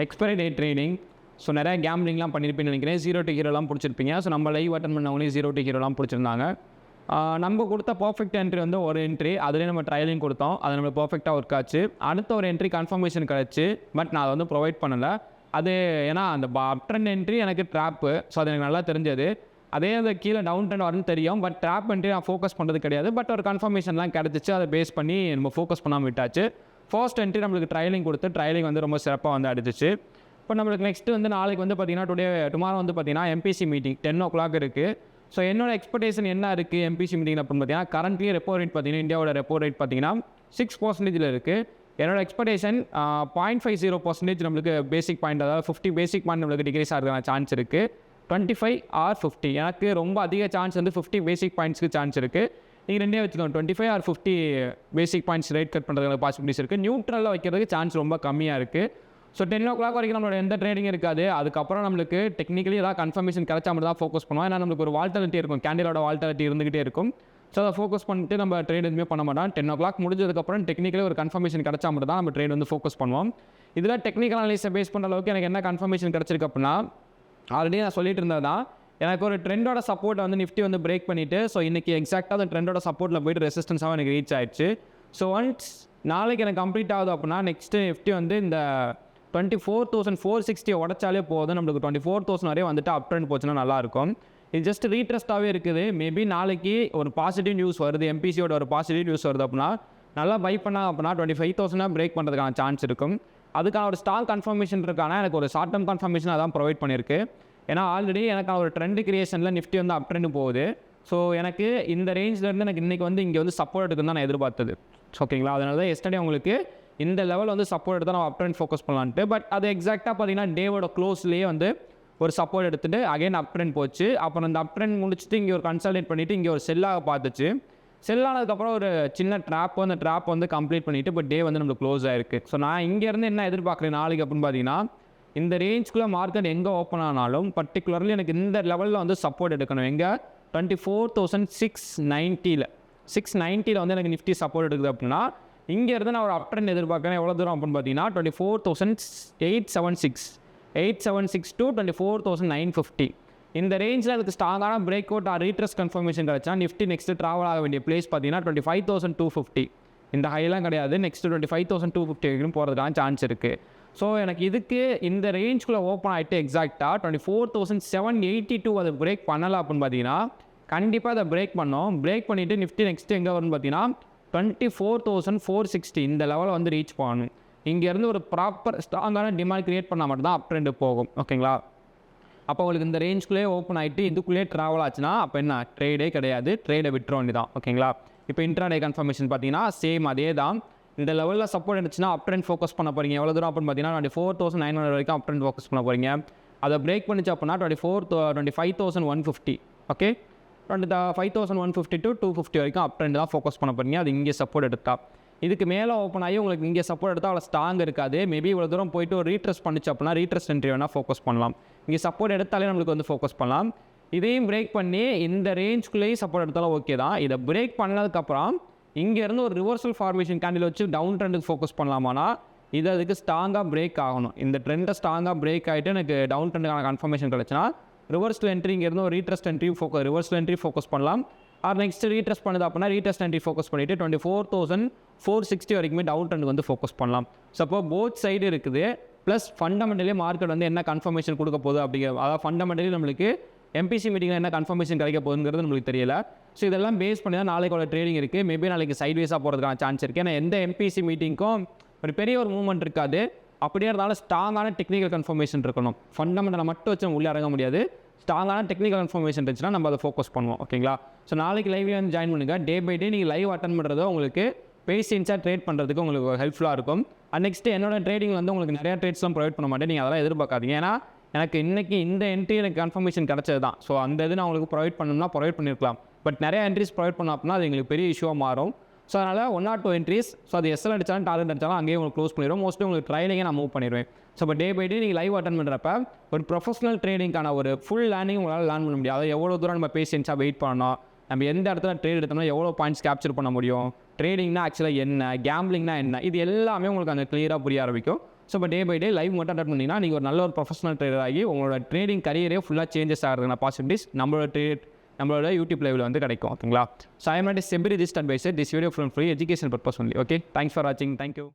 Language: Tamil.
எக்ஸ்பைரி டே ட்ரேடிங். ஸோ நிறையா கேம்லிங்லாம் பண்ணியிருப்பேன்னு நினைக்கிறேன். 0 to ஹீரோலாம் பிடிச்சிருப்பீங்க. ஸோ நம்ம லைவ் அட்டன் பண்ணவங்களே 0 to ஹீரோலாம் பிடிச்சிருந்தாங்க. நம்ம கொடுத்த பர்ஃபெக்ட் என்ட்ரி வந்து ஒரு என்ட்ரி, அதிலே நம்ம ட்ரையலிங் கொடுத்தோம். அது நம்மளுக்கு பர்ஃபெக்டாக ஒர்க் ஆச்சு. அடுத்த ஒரு என்ட்ரி கன்ஃபர்மேஷன் கிடச்சி, பட் நான் அதை வந்து ப்ரொவைட் பண்ணலை. அது ஏன்னா அந்த அப் ட்ரெண்ட் என்ட்ரி எனக்கு ட்ராப்பு. ஸோ அது எனக்கு நல்லா தெரிஞ்சது. அதே அந்த கீழே டவுன் ட்ரெண்ட் வரும்னு தெரியும், பட் ட்ராப் என்ட்ரி நான் ஃபோக்கஸ் பண்ணுறது கிடையாது. பட் ஒரு கன்ஃபர்மேஷன்லாம் கிடச்சிச்சு. அதை பேஸ் பண்ணி நம்ம ஃபோக்கஸ் பண்ணாமல் விட்டாச்சு. ஃபர்ஸ்ட் என்ட்ரி நம்மளுக்கு ட்ரையலிங் கொடுத்து ட்ரையலிங் வந்து ரொம்ப சிறப்பாக வந்து அடிச்சிச்சு. இப்போ நம்மளுக்கு நெக்ஸ்ட்டு வந்து நாளைக்கு வந்து பார்த்திங்கன்னா டுமாரோ வந்து பார்த்திங்கன்னா எம்பிசி மீட்டிங் 10 o'clock இருக்குது. ஸோ என்னோட எக்ஸ்பெக்டேஷன் என்ன இருக்குது எம்பிசி மீட்டிங் அப்படின்னு பார்த்தீங்கன்னா, கரண்ட்லி ரெப்போ ரேட் பார்த்தீங்கன்னா இந்தியாவோட ரெப்போ ரேட் பார்த்தீங்கன்னா 6% இருக்குது. என்னோட எக்ஸ்பெக்டேஷன் 0.50% நம்மளுக்கு பேசிக் பாயிண்ட், அதாவது 50 பேசிக் பாயிண்ட் நம்மளுக்கு டிக்ரீஸ் ஆகிறதுக்கான சான்ஸ் இருக்குது. 25 or 50. எனக்கு ரொம்ப அதிக சான்ஸ் வந்து 50 பேசிக் பாயிண்ட்ஸ்க்கு சான்ஸ் இருக்குது. நீங்கள் ரெண்டே வச்சுக்கோங்க, 25 or 50 basic points rate cut பண்ணுறதுக்கு பாசிபிலிட்டிஸ் இருக்குது. நியூட்ரலில் வைக்கிறதுக்கு சான்ஸ் ரொம்ப கம்மியாக இருக்குது. ஸோ 10 o'clock வரைக்கும் நம்மளோட எந்த ட்ரேடிங் இருக்காது. அதுக்கப்புறம் நம்மளுக்கு டெக்னிக்கலி ஏதாவது கன்ஃபர்மேஷன் கிடைச்சா மட்டும் தான் ஃபோக்கஸ் பண்ணுவோம். ஏன்னா நம்மளுக்கு ஒரு வால்டாலிட்டி இருக்கும், கேண்டிலோட வால்டாலிட்டி இருந்துகிட்டே இருக்கும். ஸோ அதை ஃபோக்கஸ் பண்ணிட்டு நம்ம ட்ரேட் எதுவுமே பண்ண மாட்டோம். 10 o'clock முடிஞ்சதுக்கப்புறம் டெக்னிக்கலி ஒரு கன்ஃபர்மேஷன் கிடைச்சா மட்டும் தான் நம்ம ட்ரேட் வந்து ஃபோக்கஸ் பண்ணுவோம். இதில் டெக்னிக்கல் அனலைஸை பேஸ் பண்ணுற அளவுக்கு எனக்கு என்ன கன்ஃபர்மேஷன் கிடச்சிருக்கு அப்படின்னா, ஆல்ரெடி நான் சொல்லிட்டு இருந்தது தான், எனக்கு ஒரு ட்ரெண்டோட சப்போர்ட் வந்து நிஃப்டி வந்து பிரேக் பண்ணிவிட்டு, ஸோ இன்றைக்கி எக்ஸாக்டாக அந்த ட்ரெண்டோட சப்போர்ட்டில் போய்ட்டு ரெசிஸ்டன்ஸாக எனக்கு ரீச் ஆயிடுச்சு. ஸோ ஒன்ஸ் நாளைக்கு எனக்கு கம்ப்ளீட் ஆகுது அப்படின்னா, நெக்ஸ்ட்டு நிஃப்டி வந்து இந்த 24,460 உடச்சாலே போதும். நம்மளுக்கு 24,000 வரையும் வந்துட்டு அப் ட்ரெண்ட் போச்சுன்னா நல்லாயிருக்கும். இது ஜஸ்ட் ரீட்ரஸ்ட்டாகவே இருக்குது. மேபி நாளைக்கு ஒரு பாசிட்டிவ் நியூஸ் வருது, எம்பிசியோட ஒரு பாசிட்டிவ் நியூஸ் வருது அப்படின்னா, நல்லா பை பண்ணால் அப்படின்னா 25,000 பிரேக் பண்ணுறதுக்கான சான்ஸ் இருக்கும். அதுக்கான ஒரு ஸ்டாக் கன்ஃபர்மேஷன் இருக்கானா, எனக்கு ஒரு ஷார்ட் டர்ம் கன்ஃபர்மேஷன் அதான் ப்ரொவைட் பண்ணியிருக்கு. ஏன்னா ஆல்ரெடி எனக்கு ஒரு ட்ரெண்ட் கிரியேஷனில் நிஃப்டி வந்து அப் ட்ரெண்ட் போகுது. ஸோ எனக்கு இந்த ரேஞ்சிலேருந்து எனக்கு இன்றைக்கி வந்து இங்கே வந்து சப்போர்ட் எடுக்குன்னு தான் நான் எதிர்பார்த்தது. ஓகேங்களா, அதனால தான் எஸ்டர்டே உங்களுக்கு இந்த லெவல் வந்து சப்போர்ட் எடுத்தால் நம்ம அப் ட்ரெண்ட் ஃபோக்கஸ் பண்ணலான்ட்டு. பட் அது எக்ஸாக்டாக பார்த்தீங்கன்னா டேவோட க்ளோஸ்லேயே வந்து ஒரு சப்போர்ட் எடுத்துகிட்டு அகைன் அப் ட்ரெண்ட் போச்சு. அப்புறம் அந்த அப் ட்ரெண்ட் முடிச்சுட்டு இங்கே ஒரு கன்சல்டேட் பண்ணிவிட்டு இங்கே ஒரு செல்லாக பார்த்துச்சு. செல்லானதுக்கப்புறம் ஒரு சின்ன ட்ராப், அந்த ட்ராப் வந்து கம்ப்ளீட் பண்ணிவிட்டு இப்போ டே வந்து நம்மளுக்கு க்ளோஸ் ஆகிருக்கு. ஸோ நான் இங்கேருந்து என்ன எதிர்பார்க்குறேன் நாளைக்கு அப்படின்னு பார்த்தீங்கன்னா, இந்த ரேஞ்சுக்குள்ளே மார்க்கெட் எங்கே ஓப்பன் ஆனாலும் பர்டிகுலர்லி எனக்கு இந்த லெவலில் வந்து சப்போர்ட் எடுக்கணும். எங்கே 24,690 690 வந்து எனக்கு நிஃப்டி சப்போர்ட் எடுக்குது அப்படின்னா, இங்கேருந்து நான் ஒரு அப் ட்ரெண்ட் எதிர்பார்க்குறேன். எவ்வளோ தூரம் அப்படின்னு பார்த்தீங்கன்னா 24,876 to 24,950 இந்த ரேஞ்சில் எனக்கு ஸ்ட்ராங்கான பிரேக் அவுட் ஆர் ரீட்ரஸ் கன்ஃபர்மேஷன் கிடச்சா நிஃப்டி நெக்ஸ்ட்டு ட்ராவல் ஆக வேண்டிய பிளேஸ் பார்த்தீங்கன்னா 25,250. இந்த ஹைலாம் கிடையாது, நெக்ஸ்ட்டு 25,250 வரைக்கும் போகிறதுக்கான சான்ஸ் இருக்குது. ஸோ எனக்கு இதுக்கு இந்த ரேஞ்சுக்குள்ளே ஓப்பன் ஆகிட்டு எக்ஸாக்டாக 24,782 அதை பிரேக் பண்ணலை அப்படின்னு பார்த்தீங்கன்னா, கண்டிப்பாக அதை பிரேக் பண்ணோம். பிரேக் பண்ணிவிட்டு நிஃப்டி நெக்ஸ்ட்டு எங்கே வரும்னு பார்த்தீங்கன்னா 24,460 இந்த லெவலில் வந்து ரீச் பண்ணணும். இங்கேருந்து ஒரு ப்ராப்பர் ஸ்ட்ராங்கான டிமாண்ட் க்ரியேட் பண்ணால் மட்டும்தான் அப் ட்ரெண்டு போகும். ஓகேங்களா, அப்போ உங்களுக்கு இந்த ரேஞ்சுக்குள்ளே ஓப்பன் ஆகிட்டு இதுக்குள்ளேயே ட்ராவல் ஆச்சுன்னா அப்போ என்ன ட்ரேடே கிடையாது, ட்ரேடை விட்டுற வேண்டியதான். ஓகேங்களா, இப்போ இன்ட்ராடே கன்ஃபர்மேஷன் பார்த்தீங்கன்னா சேம் அதே தான். இந்த லெவலில் சப்போர்ட் இருந்துச்சுன்னா அப் ட்ரெண்ட் ஃபோக்கஸ் பண்ண போகிறீங்க. எவ்வளோ தூரம் அப்படின்னு பார்த்தீங்கன்னா 24,900 வரைக்கும் அப் ட்ரெண்ட் ஃபோக்கஸ் பண்ண போகிறீங்க. அதை பிரேக் பண்ணிச்சு அப்படின்னா 25,150. ஓகே, 25,150 to 250 வரைக்கும் அப் ட்ரெண்ட் தான் ஃபோக்கஸ் பண்ண போகிறீங்க. அது இங்கே சப்போர்ட் எடுத்தா, இதுக்கு மேலே ஓப்பன் ஆகி உங்களுக்கு இங்கே சப்போர்ட் எடுத்தால் அவ்வளோ ஸ்ட்ராங் இருக்காது. மேபி இவ்வளோ தூரம் போயிட்டு ஒரு ரீட்ரஸ் பண்ணிச்சு அப்படின்னா ரீட்ரஸ் என்ட்ரி வேணால் ஃபோக்கஸ் பண்ணலாம். இங்கே சப்போர்ட் எடுத்தாலே நம்மளுக்கு வந்து ஃபோக்கஸ் பண்ணலாம். இதையும் பிரேக் பண்ணி இந்த ரேஞ்சுக்குள்ளேயும் சப்போர்ட் எடுத்தாலும் ஓகே தான். இதை பிரேக் பண்ணதுக்கப்புறம் இங்கேருந்து ஒரு ரிவர்சல் ஃபார்மேஷன் கேண்டில் வச்சு டவுன் ட்ரெண்டுக்கு ஃபோக்கஸ் பண்ணலாமானா, இது அதுக்கு ஸ்ட்ராங்காக பிரேக் ஆகணும். இந்த ட்ரெண்டை ஸ்ட்ராங்காக பிரேக் ஆகிட்டு எனக்கு டவுன் ட்ரெண்டுக்கான கன்ஃபர்மேஷன் கிடச்சுன்னா ரிவர்சல் என்ட்ரி இங்கேருந்து ஒரு ரீட்ரஸ்ட் என்ட்ரி ரிவர்சல் என்ட்ரி ஃபோக்கஸ் பண்ணலாம். ஆர் நெக்ஸ்ட் ரீட்ரஸ்ட் பண்ணுது அப்படின்னா ரீட்ரஸ்ட் என்ட்ரி ஃபோக்கஸ் பண்ணிவிட்டு 24,460 வரைக்குமே டவுன் ட்ரெண்டுக்கு வந்து ஃபோக்கஸ் பண்ணலாம். ஸோ அப்போ போத் சைடு இருக்குது. ப்ளஸ் ஃபண்டமெண்டலி மார்க்கெட் வந்து என்ன கன்ஃபர்மேஷன் கொடுக்க போகுது அப்படிங்கிற, அதாவது ஃபண்டமெண்டலி நம்மளுக்கு எம்பிசி மீட்டிங்கில் என்ன கன்ஃபர்மேஷன் கிடைக்க போகுதுங்கிறது நம்மளுக்கு தெரியல. ஸோ இதெல்லாம் பேஸ் பண்ணி தான் நாளைக்கு ட்ரேடிங் இருக்குது. மேபி நாளைக்கு சைட்வேஸாக போகிறதுக்கான சான்ஸ் இருக்குது. ஏன்னா எந்த எம்பிசி மீட்டிங்க்கும் ஒரு பெரிய ஒரு மூவ்மெண்ட் இருக்காது. அப்படியே இருந்தாலும் ஸ்ட்ராங்கான டெக்னிக்கல் கன்ஃபர்மேஷன் இருக்கணும். ஃபண்டமெண்டலை மட்டும் வச்சு உள்ளே இறங்க முடியாது. ஸ்ட்ராங்கான டெக்னிக்கல் இன்ஃபர்மேஷன் இருந்துச்சுன்னா நம்ம அதை ஃபோக்கஸ் பண்ணுவோம். ஓகேங்களா, ஸோ நாளைக்கு லைவ்ல வந்து ஜாயின் பண்ணுங்கள். டே பை டே நீங்கள் லைவ் அட்டன் பண்ணுறது உங்களுக்கு பேஷன்ஸாக ட்ரேட் பண்ணுறதுக்கு உங்களுக்கு ஹெல்ப்ஃபுல்லாக இருக்கும். அண்ட் நெக்ஸ்ட்டு என்னோட ட்ரேடிங் வந்து உங்களுக்கு நிறையா ட்ரேட்ஸ்லாம் ப்ரொவைட் பண்ண மாட்டேன். நீங்கள் அதெல்லாம் எதிர்பார்க்காதீங்க. ஏன்னா எனக்கு இன்றைக்கி இந்த என்ட்ரி எனக்கு கன்ஃபர்மேஷன் கிடச்சது தான். ஸோ அந்த இது நான் உங்களுக்கு ப்ரொவைட் பண்ணணும்னா ப்ரொவைட் பண்ணியிருக்கலாம். பட் நிறைய என்ட்ரிஸ் ப்ரொவைட் பண்ணோம் அப்படின்னா அது எங்களுக்கு பெரிய இஷ்யூவாக மாறும். ஸோ அதனால் 1 or 2 என்ட்ரிஸ், ஸோ அது எஸ்எல் அடித்தாலும் டார்கெட் அடித்தாலும் அங்கேயே உங்களுக்கு க்ளோஸ் பண்ணிடுவோம். மோஸ்ட்லி உங்களுக்கு ட்ரைலிங்கே நான் மூவ் பண்ணிடுவேன். ஸோ இப்போ டே பை டே நீங்கள் லைவ் அட்டன் பண்ணுறப்ப ஒரு ப்ரொஃபஷனல் ட்ரேடிங்கான ஒரு ஃபுல் லேர்னிங் உங்களால் லேர்ன் பண்ண முடியாது. எவ்வளோ தூரம் நம்ம பேஷன்ஸாக வெயிட் பண்ணணும், நம்ம எந்த இடத்துல ட்ரேட் எடுத்தோம்னா எவ்வளோ பாயிண்ட்ஸ் கேப்சர் பண்ண முடியும், ட்ரேடிங்னா ஆக்சுவலாக என்ன, கேம்பிளிங்னா என்ன, இது எல்லாமே உங்களுக்கு அந்த கிளியராக புரிய ஆரம்பிக்கும். ஸோ இப்போ டே பை டே லைவ் மட்டும் அட்டன் பண்ணிங்கன்னா நீங்கள் ஒரு நல்ல ஒரு ப்ரொஃபஷனல் ட்ரேடர் ஆகி உங்களோட ட்ரேடிங் கரியரே ஃபுல்லாக சேஞ்சஸ் ஆகிறதுனா பாசிபிலிட்டிஸ் நம்மளோட யூடியூப் லைவில் வந்து கிடைக்கும். ஓகேங்களா? So I am not a SEBI registered advisor. This video from free education purpose only. Okay, thanks for வாட்சிங். தேங்க்யூ.